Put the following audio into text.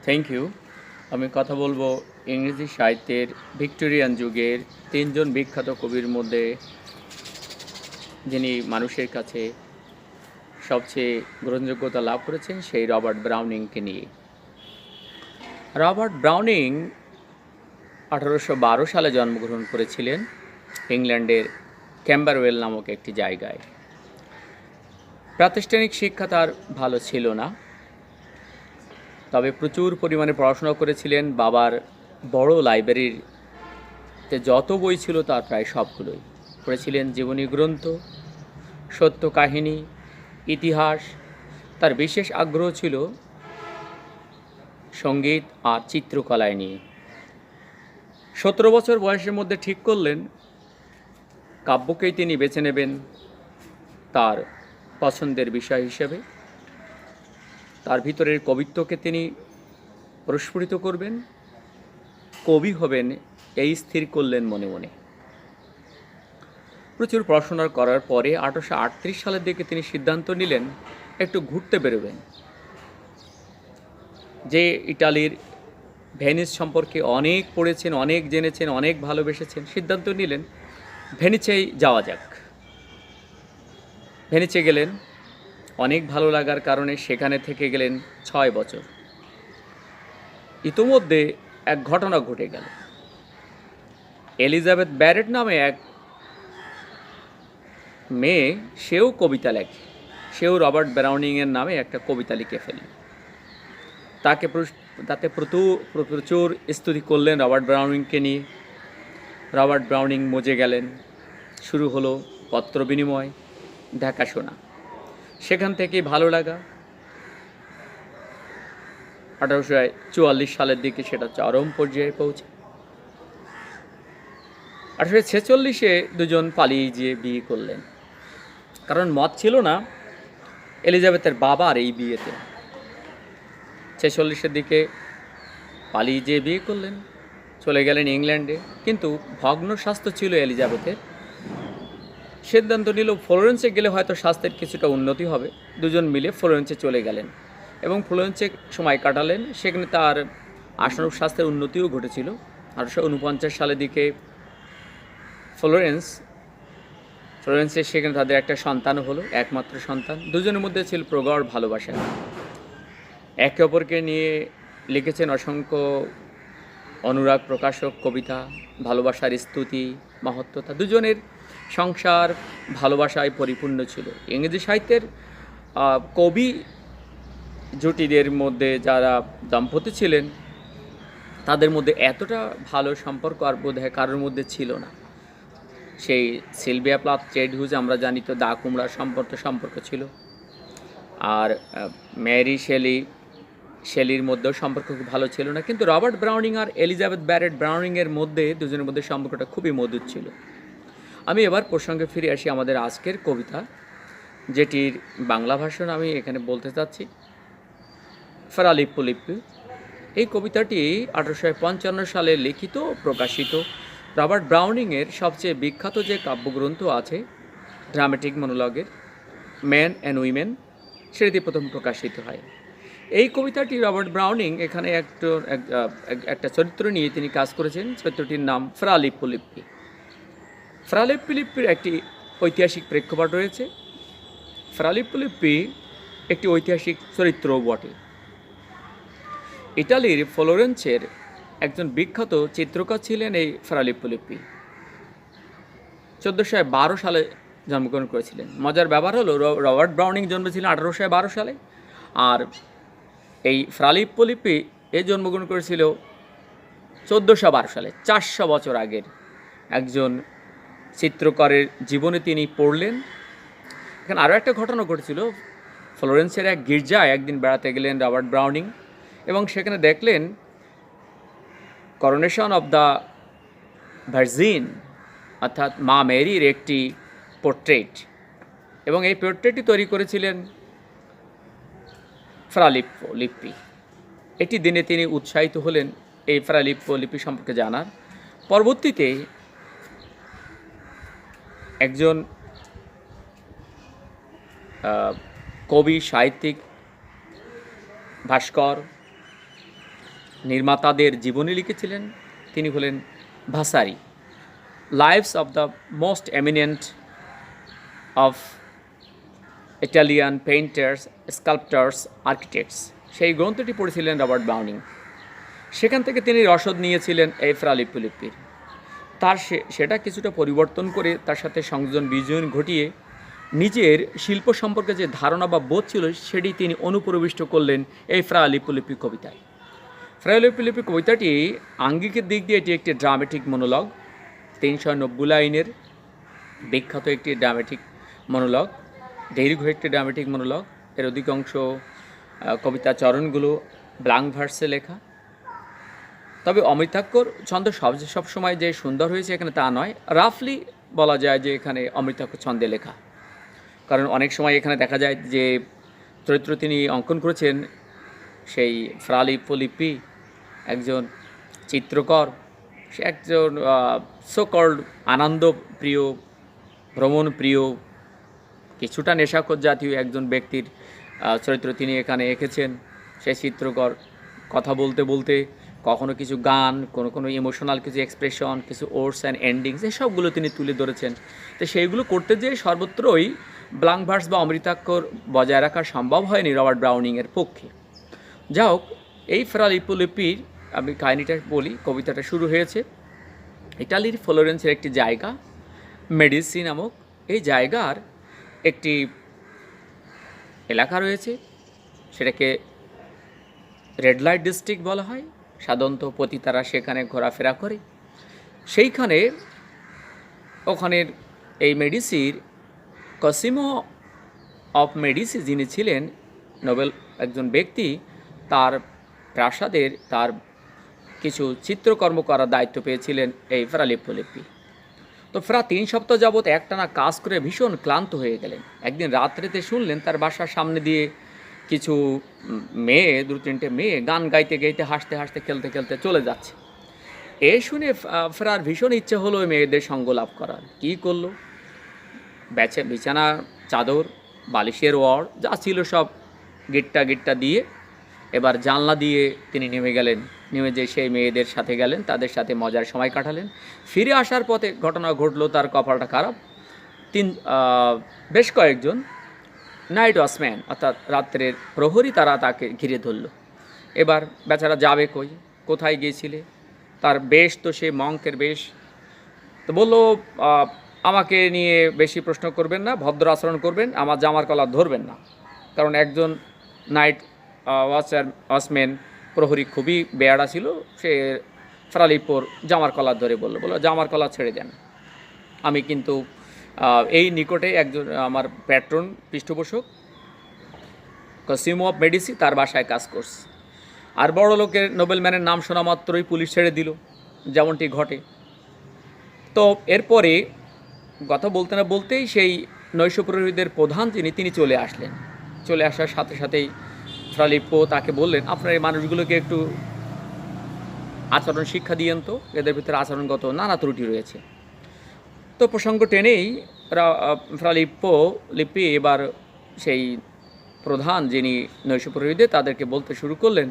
Thank you. আমি কথা বলবো ইংরেজি সাহিত্যের ভিক্টোরিয়ান যুগের ৩ জন বিখ্যাত কবির মধ্যে যিনি মানুষের কাছে সবচেয়ে গ্রহণযোগ্যতা লাভ করেছেন সেই রবার্ট ব্রাউনিংকে নিয়ে। রবার্ট ব্রাউনিং ১৮১২ সালে জন্মগ্রহণ করেছিলেন ইংল্যান্ডের ক্যাম্বারওয়েল নামক একটি জায়গায়। প্রাতিষ্ঠানিক শিক্ষা তার ভালো ছিল না, তবে প্রচুর পরিমাণে পড়াশোনা করেছিলেন। বাবার বড় লাইব্রেরিতে যত বই ছিল তার প্রায় সবগুলোই পড়েছিলেন। জীবনী গ্রন্থ, সত্য কাহিনী, ইতিহাস। তার বিশেষ আগ্রহ ছিল সঙ্গীত আর চিত্রকলায় নিয়ে। ১৭ বছর বয়সের মধ্যে ঠিক করলেন কাব্যকেই তিনি বেছে নেবেন তার পছন্দের বিষয় হিসেবে। তার ভিতরের কবিত্বকে তিনি প্রস্ফুটিত করবেন, কবি হবেন এই স্থির করলেন মনে মনে। প্রচুর পড়াশোনা করার পরে ১৮৩৮ সালের দিকে তিনি সিদ্ধান্ত নিলেন একটু ঘুরতে বেরোবেন। যে ইটালির ভেনিস সম্পর্কে অনেক পড়েছেন, অনেক জেনেছেন, অনেক ভালোবেসেছেন, সিদ্ধান্ত নিলেন ভেনিসেই যাওয়া যাক। ভেনিসে গেলেন, অনেক ভালো লাগার কারণে সেখানে থেকে গেলেন ৬ বছর। ইতোমধ্যে এক ঘটনা ঘটে গেল। এলিজাবেথ ব্যারেট নামে এক মেয়ে, সেও কবিতা লেখে, সেও রবার্ট ব্রাউনিংয়ের নামে একটা কবিতা লিখে ফেলল। তাতে প্রচুর স্তুতি করলেন রবার্ট ব্রাউনিংকে নিয়ে। রবার্ট ব্রাউনিং মজে গেলেন। শুরু হলো পত্র বিনিময়, দেখাশোনা। সেখান থেকেই ভালো লাগা। ১৮৪৪ সালের দিকে সেটা চরম পর্যায়ে পৌঁছে। ১৮৪৬-এ দুজন পালিয়ে গিয়ে বিয়ে করলেন, কারণ মত ছিল না এলিজাবেথের বাবার এই বিয়েতে। ৪৬-এর দিকে পালিয়ে যেয়ে বিয়ে করলেন, চলে গেলেন ইংল্যান্ডে। কিন্তু ভগ্ন স্বাস্থ্য ছিল এলিজাবেথের। সিদ্ধান্ত নিল ফ্লোরেন্সে গেলে হয়তো স্বাস্থ্যের কিছুটা উন্নতি হবে। দুজন মিলে ফ্লোরেন্সে চলে গেলেন এবং ফ্লোরেন্সে সময় কাটালেন। সেখানে তার আশানুরূপ স্বাস্থ্যের উন্নতিও ঘটেছিল। ১৮৪৯ সালের দিকে ফ্লোরেন্সে সেখানে তাদের একটা সন্তানও হলো, একমাত্র সন্তান। দুজনের মধ্যে ছিল প্রগাঢ় ভালোবাসা। একে অপরকে নিয়ে লিখেছেন অসংখ্য অনুরাগ প্রকাশক কবিতা, ভালোবাসার স্তুতি, মহত্বতা। দুজনের সংসার ভালোবাসায় পরিপূর্ণ ছিল। ইংরেজি সাহিত্যের কবি জুটিদের মধ্যে যারা দম্পতি ছিলেন, তাদের মধ্যে এতটা ভালো সম্পর্ক আর বোধহয় কারোর মধ্যে ছিল না। সেই সিলভিয়া প্লাথ চেডহুজ আমরা জানি তো, দা কুমড়ার সম্পর্ক ছিল। আর মেরি শেলির মধ্যেও সম্পর্ক খুব ভালো ছিল না। কিন্তু রবার্ট ব্রাউনিং আর এলিজাবেথ ব্যারেট ব্রাউনিংয়ের মধ্যে দুজনের মধ্যে সম্পর্কটা খুবই মধুর ছিল। আমি এবার প্রসঙ্গে ফিরে আসি আমাদের আজকের কবিতা, যেটির বাংলা ভাষণ আমি এখানে বলতে চাচ্ছি। ফেরা লিপ্পু লিপ্পু। এই কবিতাটি ১৮৫৫ সালে লিখিত, প্রকাশিত। রবার্ট ব্রাউনিংয়ের সবচেয়ে বিখ্যাত যে কাব্যগ্রন্থ আছে ড্রামেটিক মনোলগের ম্যান অ্যান্ড উইমেন, সেটি প্রথম প্রকাশিত হয়। এই কবিতাটি রবার্ট ব্রাউনিং এখানে একটা চরিত্র নিয়ে তিনি কাজ করেছেন। চরিত্রটির নাম ফ্রা লিপ্পু লিপ্পি। ফ্রা লিপ্পু লিপ্পির একটি ঐতিহাসিক প্রেক্ষাপট রয়েছে। ফ্রা লিপ্পু লিপ্পি একটি ঐতিহাসিক চরিত্রও বটে। ইটালির ফ্লোরেন্সের একজন বিখ্যাত চিত্রকার ছিলেন এই ফ্রা লিপ্পু লিপ্পি। ১৪১২ সালে জন্মগ্রহণ করেছিলেন। মজার ব্যাপার হলো রবার্ট ব্রাউনিং জন্মেছিলেন ১৮১২ সালে, আর এই ফ্রা লিপ্পু লিপ্পি জন্মগ্রহণ করেছিল ১৪১২ সালে, ৪০০ বছর আগের একজন চিত্রকারের জীবনে তিনি পড়লেন। এখানে আরও একটা ঘটনা ঘটেছিল। ফ্লোরেন্সের এক গির্জায় একদিন বেড়াতে গেলেন রবার্ট ব্রাউনিং এবং সেখানে দেখলেন করোনেশন অফ দ্য ভার্জিন, অর্থাৎ মা মেরির একটি পোর্ট্রেট, এবং এই পোর্ট্রেটটি তৈরি করেছিলেন ফ্রা লিপ্পু লিপ্পি। একটি দিনে তিনি উৎসাহিত হলেন এই ফ্রা লিপ্পু লিপ্পি সম্পর্কে জানার। পরবর্তীতে একজন কবি, সাহিত্যিক, ভাস্কর নির্মাতাদের জীবনী লিখেছিলেন তিনি হলেন Vasari. Lives of the most eminent of Italian painters, sculptors, architects, সেই গ্রন্থটি পড়েছিলেন রবার্ট ব্রাউনিং। সেখান থেকে তিনি রসদ নিয়েছিলেন এই ফ্রা লিপুলিপির। তার সেটা কিছুটা পরিবর্তন করে তার সাথে সংযোজন বিজয়ন ঘটিয়ে নিজের শিল্প সম্পর্কে যে ধারণা বা বোধ ছিল সেটি তিনি অনুপ্রবিষ্ট করলেন এই ফ্রা লিপুলিপি কবিতায়। ফ্রা লিপুলিপি কবিতাটি আঙ্গিকের দিক দিয়ে এটি একটি ড্রামেটিক মনোলগ, 390 লাইনের বিখ্যাত একটি ড্রামেটিক মনোলগ, দীর্ঘ একটি ড্রামেটিক মনোলগ। এর অধিকাংশ কবিতা চরণগুলো ব্ল্যাঙ্ক ভার্সে লেখা। তবে অমৃতাক্ষর ছন্দ সবসময় যে সুন্দর হয়েছে এখানে তা নয়, রাফলি বলা যায় যে এখানে অমৃতাক্ষর ছন্দে লেখা। কারণ অনেক সময় এখানে দেখা যায় যে চরিত্র তিনি অঙ্কন করেছেন সেই ফ্রা লিপুলিপি একজন চিত্রকর, সে একজন সোকল্ড আনন্দপ্রিয়, ভ্রমণপ্রিয়, কিছুটা নেশাখোর জাতীয় একজন ব্যক্তির চরিত্র তিনি এখানে এঁকেছেন। সেই চিত্রকর কথা বলতে বলতে কখনো কিছু গান, কোনো ইমোশনাল কিছু এক্সপ্রেশন, কিছু ওর্ডস অ্যান্ড এন্ডিংস, এই সবগুলো তিনি তুলে ধরেছেন। তো সেইগুলো করতে যেয়ে সর্বত্রই ব্ল্যাঙ্ক ভার্স বা অমৃতাক্ষর বজায় রাখা সম্ভব হয়নি রবার্ট ব্রাউনিংয়ের পক্ষে। যা হোক, এই ফ্রা লিপুলিপির আমি কাহিনিটা বলি। কবিতাটা শুরু হয়েছে ইটালির ফ্লোরেন্সের একটি জায়গা মেডিসি নামক, এই জায়গার একটি এলাকা রয়েছে, সেটাকে রেড লাইট ডিস্ট্রিক্ট বলা হয়। সাধারণত পতিতারা সেখানে ঘোরাফেরা করে। সেইখানে ওখানের এই মেডিসির কসিমো অফ মেডিসি যিনি ছিলেন নোবেল একজন ব্যক্তি, তার প্রাসাদের তার কিছু চিত্রকর্ম করার দায়িত্ব পেয়েছিলেন এই ফ্রা লিপুলিপি। তো ফ্রা 3 সপ্তাহ যাবৎ একটানা কাজ করে ভীষণ ক্লান্ত হয়ে গেলেন। একদিন রাত্রেতে শুনলেন তার বাসার সামনে দিয়ে কিছু মেয়ে, 2-3টে মেয়ে গান গাইতে গাইতে, হাসতে হাসতে, খেলতে খেলতে চলে যাচ্ছে। এ শুনে ফ্রার ভীষণ ইচ্ছে হলো ওই মেয়েদের সঙ্গ লাভ করার। কী করলো, বিছানা, চাদর, বালিশের ওয়ার যা ছিল সব গিট্টা দিয়ে এবার জানলা দিয়ে তিনি নেমে গেলেন। নেমে যে সেই মেয়েদের সাথে গেলেন, তাদের সাথে মজার সময় কাটালেন। ফিরে আসার পথে ঘটনা ঘটলো, তার কপালটা খারাপ। বেশ কয়েকজন নাইট ওয়াচম্যান অর্থাৎ রাত্রের প্রহরী তারা তাকে ঘিরে ধরল। এবার বেচারা যাবে কোথায় গিয়েছিলে? তার বেশ তো সে মঙ্কের বেশ। তো বললো, আমাকে নিয়ে বেশি প্রশ্ন করবেন না, ভদ্র আচরণ করবেন, আমার জামার কলার ধরবেন না। কারণ একজন নাইট ওয়াচম্যান প্রহরী খুবই বেয়াড়া ছিল। সে ফ্রা লিপুর জামার কলার ধরে বললো জামার কলার ছেড়ে দেন, আমি কিন্তু এই নিকটে একজন আমার প্যাট্রন পৃষ্ঠপোষক কসিমো অফ মেডিসি, তার বাসায় কাজ করছি। আর বড় লোকের নোবেলম্যানের নাম শোনা মাত্রই পুলিশ ছেড়ে দিল, যেমনটি ঘটে। তো এরপরে কথা বলতে না বলতেই সেই নৈশ প্রহরীদের প্রধান তিনি চলে আসলেন। চলে আসার সাথে সাথেই ফ্রা লিপু তাকে বললেন, আপনার এই মানুষগুলোকে একটু আচরণ শিক্ষা দিয়েন তো, এদের ভিতরে আচরণগত নানা ত্রুটি রয়েছে। তো প্রসঙ্গ টেনেই ফ্রা লিপি এবার সেই প্রধান যিনি নৈশ প্রহরীদের তাদেরকে বলতে শুরু করলেন,